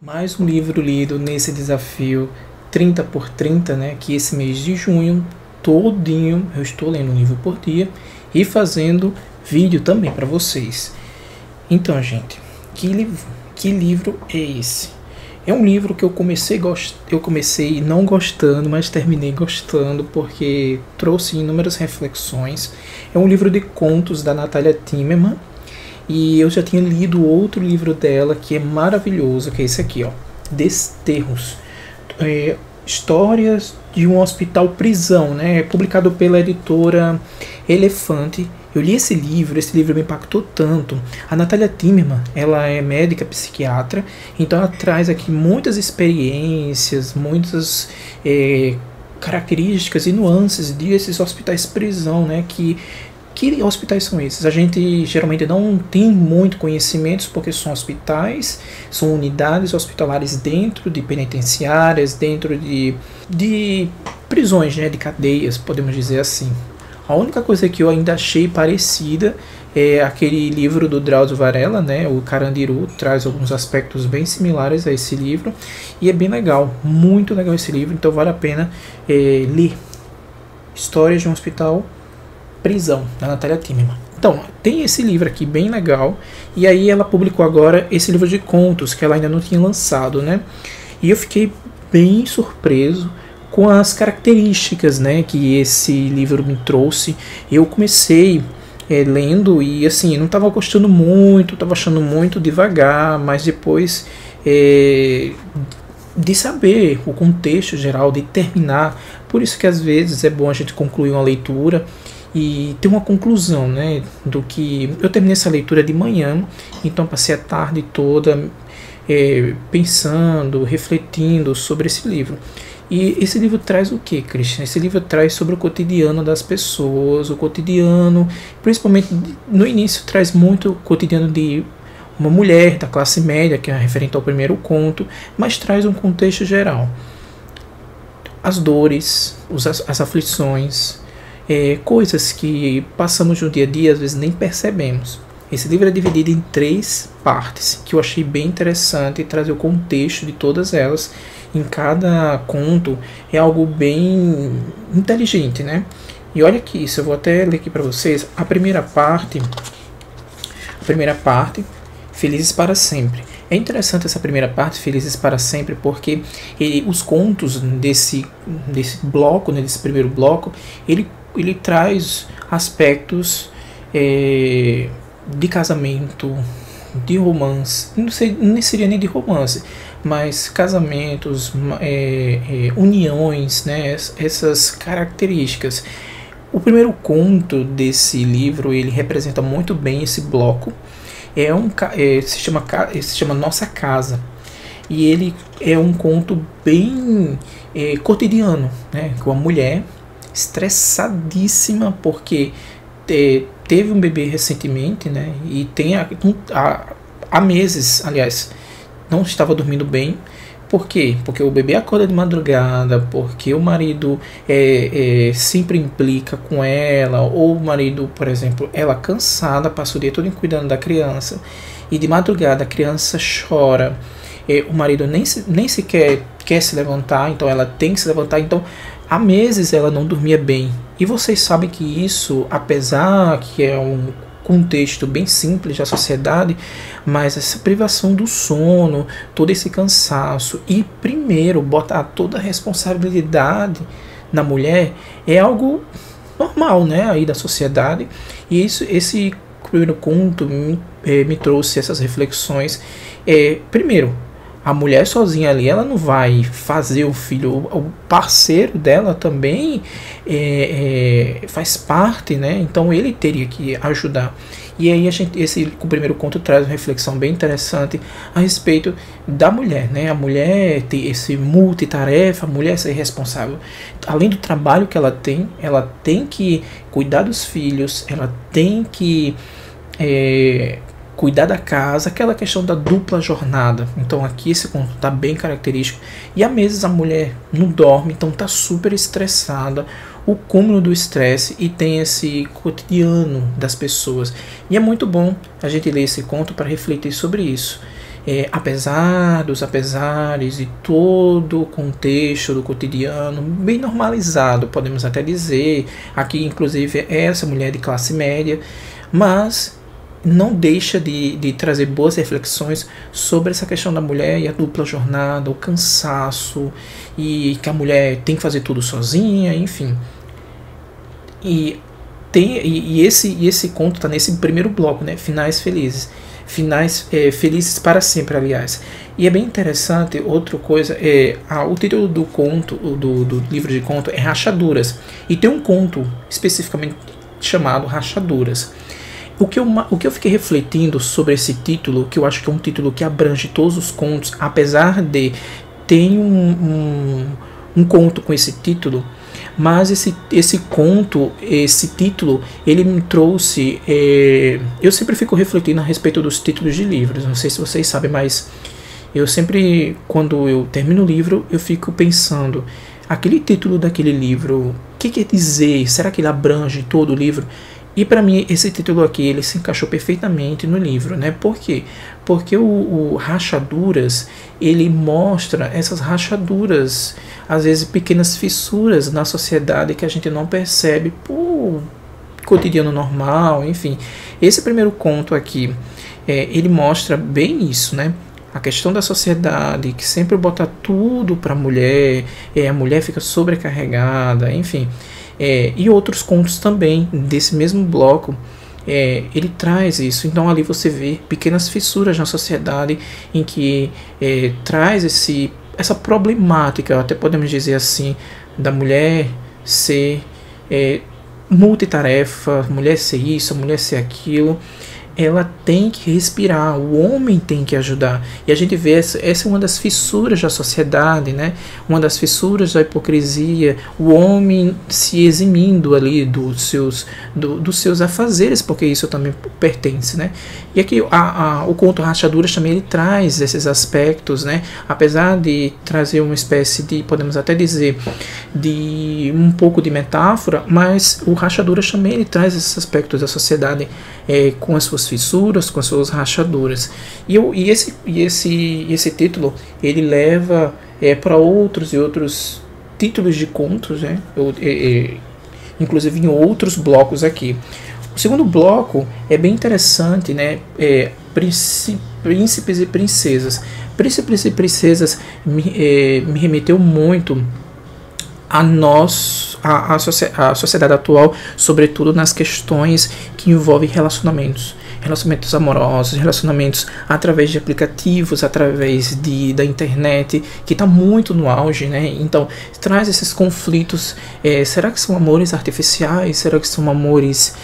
Mais um livro lido nesse desafio 30 por 30, né? Que esse mês de junho todinho eu estou lendo um livro por dia e fazendo vídeo também para vocês. Então, gente, que livro é esse? É um livro que eu comecei não gostando, mas terminei gostando porque trouxe inúmeras reflexões. É um livro de contos da Natalia Timmerman. E eu já tinha lido outro livro dela que é maravilhoso, que é esse aqui, ó, Desterros. Histórias de um hospital prisão, né? É publicado pela editora Elefante. Eu li esse livro me impactou tanto. A Natalia Timmerman, ela é médica psiquiatra, então ela traz aqui muitas experiências, muitas características e nuances desses hospitais prisão, né? Que hospitais são esses? A gente geralmente não tem muito conhecimentos porque são hospitais, são unidades hospitalares dentro de penitenciárias, dentro de prisões, né, de cadeias, podemos dizer assim. A única coisa que eu ainda achei parecida é aquele livro do Drauzio Varela, né, o Carandiru, traz alguns aspectos bem similares a esse livro e é bem legal, muito legal esse livro, então vale a pena ler. Histórias de um Hospital Prisão, da Natalia Timmerman. Então, tem esse livro aqui bem legal, e aí ela publicou agora esse livro de contos, que ela ainda não tinha lançado, né? E eu fiquei bem surpreso com as características, né, que esse livro me trouxe. Eu comecei lendo e, assim, não estava gostando muito, estava achando muito devagar, mas depois de saber o contexto geral, de terminar, por isso que às vezes é bom a gente concluir uma leitura e ter uma conclusão, né, do que eu terminei essa leitura de manhã, então passei a tarde toda pensando, refletindo sobre esse livro. E esse livro traz o que, Christian? Esse livro traz sobre o cotidiano das pessoas, o cotidiano, principalmente no início traz muito o cotidiano de uma mulher da classe média, que é referente ao primeiro conto, mas traz um contexto geral. As dores, as aflições, coisas que passamos no dia a dia, às vezes nem percebemos. Esse livro é dividido em 3 partes, que eu achei bem interessante trazer o contexto de todas elas. Em cada conto é algo bem inteligente, né? E olha aqui, isso eu vou até ler aqui para vocês. A primeira parte, Felizes para Sempre. É interessante essa primeira parte, Felizes para Sempre, porque os contos desse bloco, né, desse primeiro bloco, ele traz aspectos de casamento, de romance, não seria nem de romance, mas casamentos, uniões, né, essas características. O primeiro conto desse livro, ele representa muito bem esse bloco. Se chama Nossa Casa. E ele é um conto bem cotidiano, né, com a mulher estressadíssima porque teve um bebê recentemente, né, e tem há meses, aliás, não estava dormindo bem. Por quê? Porque o bebê acorda de madrugada, porque o marido sempre implica com ela, ou o marido, por exemplo, ela cansada, passa o dia todo cuidando da criança, e de madrugada a criança chora, o marido nem sequer quer se levantar, então ela tem que se levantar, então há meses ela não dormia bem. E vocês sabem que isso, apesar que é um contexto bem simples da sociedade, mas essa privação do sono, todo esse cansaço, e primeiro botar toda a responsabilidade na mulher é algo normal, né, aí da sociedade. E esse primeiro conto me trouxe essas reflexões. Primeiro, a mulher sozinha ali, ela não vai fazer o filho, o parceiro dela também faz parte, né? Então ele teria que ajudar. E aí o primeiro conto traz uma reflexão bem interessante a respeito da mulher, né? A mulher ter esse multitarefa, a mulher ser responsável. Além do trabalho que ela tem que cuidar dos filhos, ela tem que cuidar da casa, aquela questão da dupla jornada. Então aqui esse conto está bem característico. E há meses a mulher não dorme, então está super estressada, o cúmulo do estresse, e tem esse cotidiano das pessoas. E é muito bom a gente ler esse conto para refletir sobre isso. apesar dos apesares e todo o contexto do cotidiano bem normalizado, podemos até dizer, aqui inclusive é essa mulher de classe média, mas não deixa de trazer boas reflexões sobre essa questão da mulher e a dupla jornada, o cansaço, e que a mulher tem que fazer tudo sozinha, enfim. Esse conto está nesse primeiro bloco, né? Finais felizes. Finais felizes para sempre, aliás. E é bem interessante, outra coisa, o título do conto, do livro de conto é Rachaduras. E tem um conto especificamente chamado Rachaduras. O que eu fiquei refletindo sobre esse título, que eu acho que é um título que abrange todos os contos, apesar de ter um conto com esse título, mas esse conto, esse título, ele me trouxe... eu sempre fico refletindo a respeito dos títulos de livros, não sei se vocês sabem, mas eu sempre, quando eu termino o livro, eu fico pensando, aquele título daquele livro, o que quer dizer? Será que ele abrange todo o livro? E para mim esse título aqui ele se encaixou perfeitamente no livro, né? Por quê? Porque o Rachaduras, ele mostra essas rachaduras, às vezes pequenas fissuras na sociedade que a gente não percebe por cotidiano normal, enfim. Esse primeiro conto aqui, ele mostra bem isso, né? A questão da sociedade que sempre bota tudo para a mulher fica sobrecarregada, enfim. E outros contos também desse mesmo bloco, ele traz isso. Então ali você vê pequenas fissuras na sociedade em que traz essa problemática, até podemos dizer assim, da mulher ser multitarefa, mulher ser isso, mulher ser aquilo. Ela tem que respirar, o homem tem que ajudar. E a gente vê essa é uma das fissuras da sociedade, né? Uma das fissuras da hipocrisia, o homem se eximindo ali dos seus afazeres, porque isso também pertence, né? E aqui o conto Rachaduras também ele traz esses aspectos, né? Apesar de trazer uma espécie de, podemos até dizer, de um pouco de metáfora, mas o Rachaduras também ele traz esses aspectos da sociedade com as suas fissuras, com as suas rachaduras. E esse título ele leva para outros e outros títulos de contos, né? Inclusive em outros blocos aqui. O segundo bloco é bem interessante, né? Príncipes e princesas. Príncipes e princesas me remeteu muito a sociedade atual, sobretudo nas questões que envolvem relacionamentos amorosos, relacionamentos através de aplicativos, através da internet, que está muito no auge, né? Então traz esses conflitos. Será que são amores artificiais? Será que são amores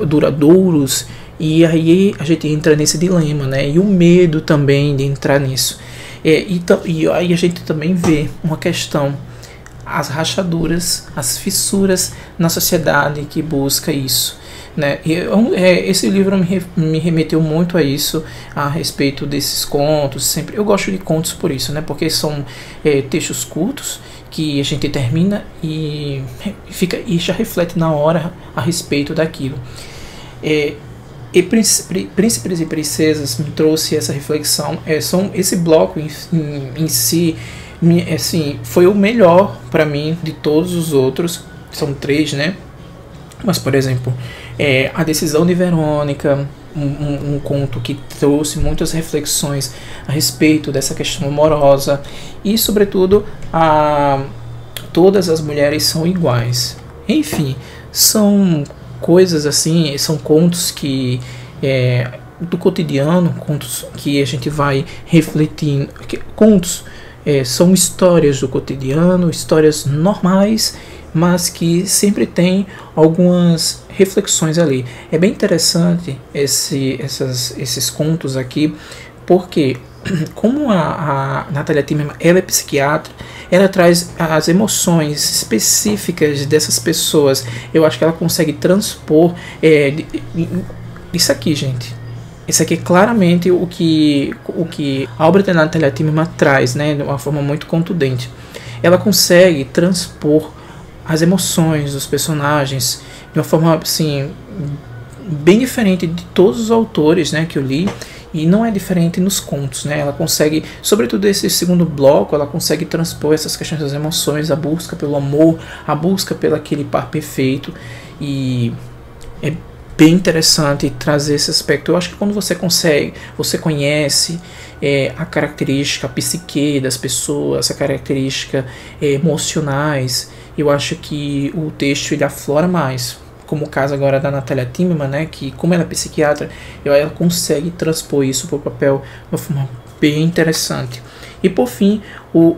duradouros? E aí a gente entra nesse dilema, né? E o medo também de entrar nisso. E aí a gente também vê uma questão, as rachaduras, as fissuras na sociedade que busca isso, né? Esse livro me remeteu muito a isso, a respeito desses contos. Sempre eu gosto de contos por isso, né? Porque são textos curtos que a gente termina e já reflete na hora a respeito daquilo. E Príncipes e Princesas me trouxe essa reflexão. Esse bloco em si, assim, foi o melhor para mim de todos os outros. São 3, né? Mas, por exemplo, A Decisão de Verônica, um conto que trouxe muitas reflexões a respeito dessa questão amorosa. E, sobretudo, Todas as Mulheres São Iguais. Enfim, são coisas assim, são contos que do cotidiano, contos que a gente vai refletindo. Contos são histórias do cotidiano, histórias normais, mas que sempre tem algumas reflexões ali. É bem interessante esses contos aqui, porque como a Natalia Timmerman, ela é psiquiatra, ela traz as emoções específicas dessas pessoas. Eu acho que ela consegue transpor isso aqui, gente. Isso aqui é claramente o que a obra da Natalia Timmerman traz, né, de uma forma muito contundente. Ela consegue transpor as emoções dos personagens de uma forma assim bem diferente de todos os autores, né, que eu li. E não é diferente nos contos, né? Ela consegue, sobretudo esse segundo bloco, ela consegue transpor essas questões das emoções, a busca pelo amor, a busca pelo aquele par perfeito. E é bem interessante trazer esse aspecto. Eu acho que quando você consegue, você conhece a característica, a psique das pessoas, a característica emocionais, eu acho que o texto ele aflora mais. Como o caso agora da Natalia Timmerman, né, que como ela é psiquiatra, ela consegue transpor isso para o papel de uma forma bem interessante. E por fim,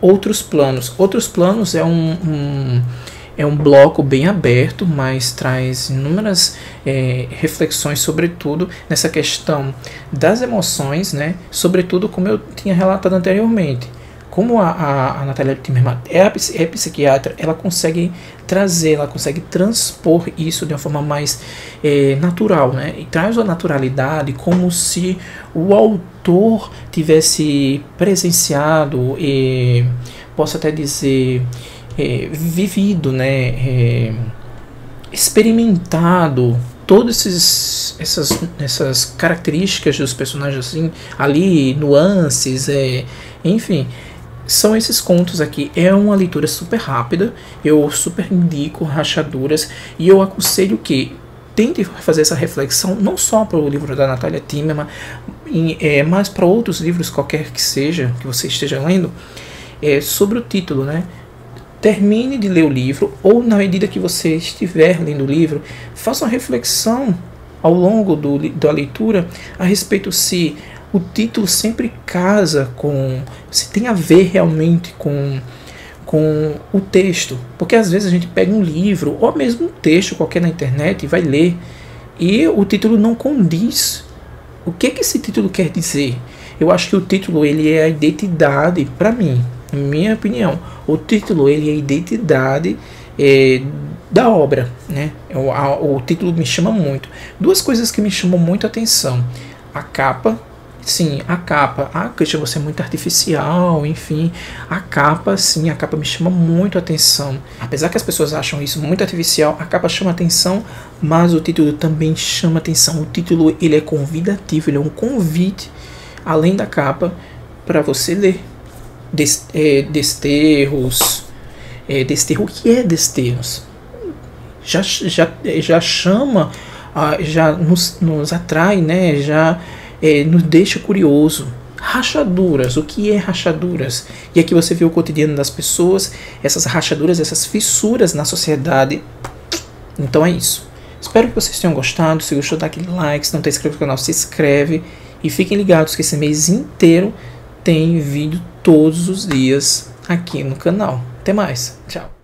Outros Planos. Outros Planos é um bloco bem aberto, mas traz inúmeras reflexões, sobretudo nessa questão das emoções, né, sobretudo como eu tinha relatado anteriormente. Como a Natalia Timmerman é psiquiatra, ela consegue trazer, ela consegue transpor isso de uma forma mais natural, né? E traz a naturalidade como se o autor tivesse presenciado, posso até dizer, vivido, né? Experimentado todas essas características dos personagens, assim, ali, nuances, enfim. São esses contos aqui. É uma leitura super rápida. Eu super indico Rachaduras. E eu aconselho que tente fazer essa reflexão não só para o livro da Natalia Timmerman, mas para outros livros qualquer que seja que você esteja lendo, sobre o título, né? Termine de ler o livro, ou na medida que você estiver lendo o livro, faça uma reflexão ao longo da leitura a respeito se o título sempre casa se tem a ver realmente com o texto. Porque às vezes a gente pega um livro, ou mesmo um texto qualquer na internet, e vai ler, e o título não condiz. O que esse título quer dizer? Eu acho que o título ele é a identidade, para mim, em minha opinião. O título ele é a identidade da obra, né? O título me chama muito. Duas coisas que me chamam muito a atenção. A capa. Sim, a capa. Christian, você é muito artificial, enfim. A capa, sim, a capa me chama muito a atenção. Apesar que as pessoas acham isso muito artificial, a capa chama atenção, mas o título também chama atenção. O título, ele é convidativo, ele é um convite, além da capa, para você ler. Desterros. Desterro, o que é Desterros? Já chama, já nos atrai, né? Já nos deixa curioso. Rachaduras, o que é rachaduras? E aqui você vê o cotidiano das pessoas, essas rachaduras, essas fissuras na sociedade. Então é isso. Espero que vocês tenham gostado. Se gostou, dá aquele like. Se não está inscrito no canal, se inscreve. E fiquem ligados que esse mês inteiro tem vídeo todos os dias aqui no canal. Até mais. Tchau.